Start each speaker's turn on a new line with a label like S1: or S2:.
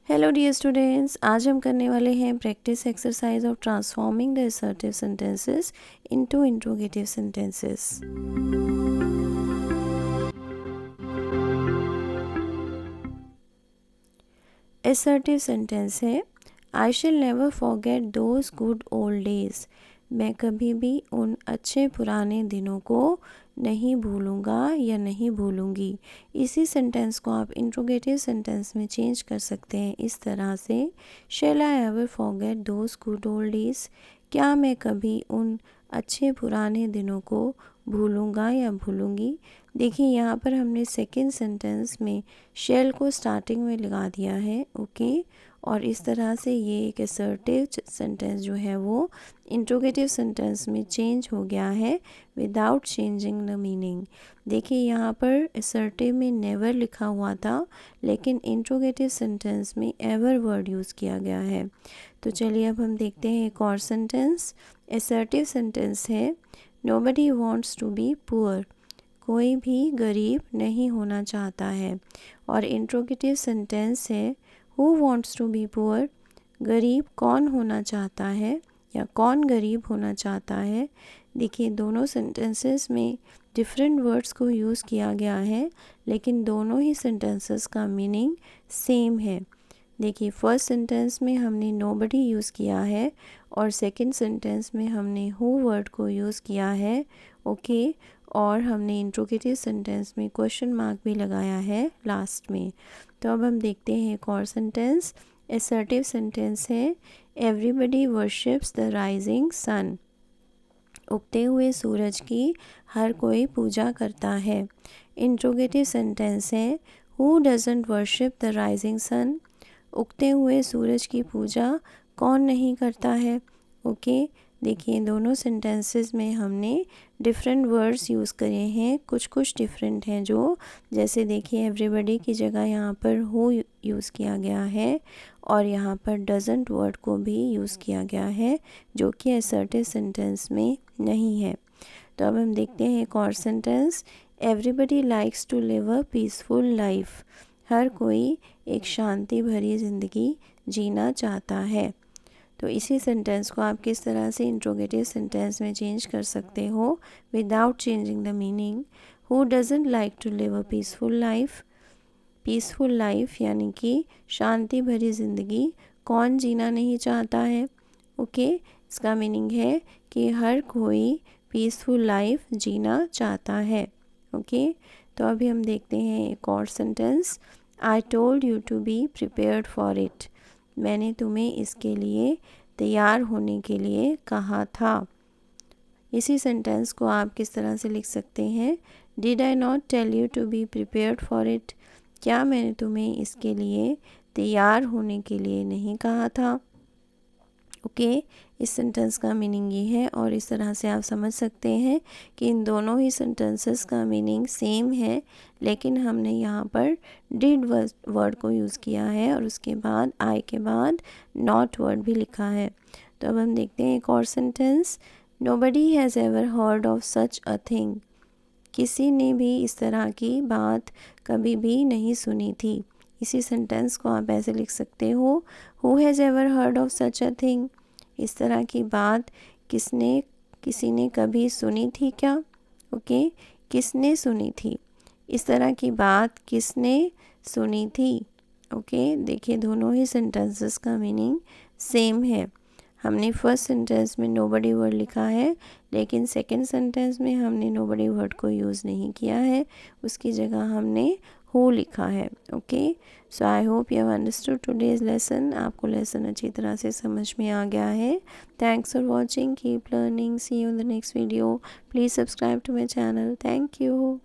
S1: Hello dear students, आज हम करने वाले हैं practice exercise of transforming the assertive sentences into interrogative sentences. Assertive sentence है I shall never forget those good old days. मैं कभी भी उन अच्छे पुराने दिनों को नहीं भूलूंगा या नहीं भूलूंगी। इसी सेंटेंस को आप इंट्रोगेटिव सेंटेंस में चेंज कर सकते हैं इस तरह से, shall I ever forget those good old days. क्या मैं कभी उन अच्छे पुराने दिनों को भूलूंगा या भूलूंगी। देखिए यहाँ पर हमने सेकंड सेंटेंस में शेल को स्टार्टिंग में लगा दिया है, ओके। और इस तरह से ये एक असर्टिव सेंटेंस जो है वो इंट्रोगेटिव सेंटेंस में चेंज हो गया है विदाउट चेंजिंग द मीनिंग। देखिए यहाँ पर असर्टिव में नेवर लिखा हुआ था, लेकिन इंट्रोगेटिव सेंटेंस में एवर वर्ड यूज़ किया गया है। तो चलिए अब हम देखते हैं एक और सेंटेंस। असर्टिव सेंटेंस है nobody wants to be poor. कोई भी गरीब नहीं होना चाहता है। और इंट्रोगेटिव सेंटेंस है who wants to be poor. गरीब कौन होना चाहता है या कौन गरीब होना चाहता है। देखिए दोनों सेंटेंसेस में डिफरेंट वर्ड्स को यूज़ किया गया है, लेकिन दोनों ही सेंटेंसेस का मीनिंग सेम है। देखिए फर्स्ट सेंटेंस में हमने नोबडी यूज़ किया है और सेकंड सेंटेंस में हमने हु वर्ड को यूज़ किया है, ओके। और हमने इंट्रोगेटिव सेंटेंस में क्वेश्चन मार्क भी लगाया है लास्ट में। तो अब हम देखते हैं एक और सेंटेंस। असर्टिव सेंटेंस है everybody worships the rising sun. उगते हुए सूरज की हर कोई पूजा करता है। इंट्रोगेटिव सेंटेंस है who doesn't worship the rising sun. उगते हुए सूरज की पूजा कौन नहीं करता है, ओके। देखिए दोनों सेंटेंसेस में हमने डिफरेंट वर्ड्स यूज़ करे हैं, कुछ कुछ डिफरेंट हैं जो, जैसे देखिए एवरीबडी की जगह यहाँ पर हु यूज़ किया गया है और यहाँ पर डजंट वर्ड को भी यूज़ किया गया है जो कि असर्टिव सेंटेंस में नहीं है। तो अब हम देखते हैं एक और sentence. Everybody likes to live a peaceful life. हर कोई एक शांति भरी ज़िंदगी जीना चाहता है। तो इसी सेंटेंस को आप किस तरह से इंट्रोगेटिव सेंटेंस में चेंज कर सकते हो without changing the meaning. Who doesn't like to live a peaceful life. Peaceful life यानी कि शांति भरी ज़िंदगी कौन जीना नहीं चाहता है, ओके। इसका मीनिंग है कि हर कोई पीसफुल लाइफ जीना चाहता है, ओके। तो अभी हम देखते हैं एक और sentence. I told you to be prepared for it. मैंने तुम्हें इसके लिए तैयार होने के लिए कहा था। इसी सेंटेंस को आप किस तरह से लिख सकते हैं। Did I not tell you to be prepared for it. क्या मैंने तुम्हें इसके लिए तैयार होने के लिए नहीं कहा था, ओके। इस सेंटेंस का मीनिंग ये है और इस तरह से आप समझ सकते हैं कि इन दोनों ही सेंटेंसेस का मीनिंग सेम है, लेकिन हमने यहाँ पर डिड वर्ड को यूज़ किया है और उसके बाद आई के बाद नॉट वर्ड भी लिखा है। तो अब हम देखते हैं एक और sentence. Nobody has ever heard of such a thing. किसी ने भी इस तरह की बात कभी भी नहीं सुनी थी। इसी सेंटेंस को आप ऐसे लिख सकते हो who has ever heard of such a thing. इस तरह की बात किसी ने कभी सुनी थी क्या, ओके। किसने सुनी थी, इस तरह की बात किसने सुनी थी, ओके। देखिए दोनों ही सेंटेंसेस का मीनिंग सेम है। हमने फर्स्ट सेंटेंस में नोबडी वर्ड लिखा है, लेकिन सेकंड सेंटेंस में हमने नोबडी वर्ड को यूज़ नहीं किया है, उसकी जगह हमने हु लिखा है, okay. So I hope you have understood today's lesson. आपको लेसन अच्छी तरह से समझ में आ गया है। Thanks for watching, keep learning, see you in the next video. Please subscribe to my channel. Thank you.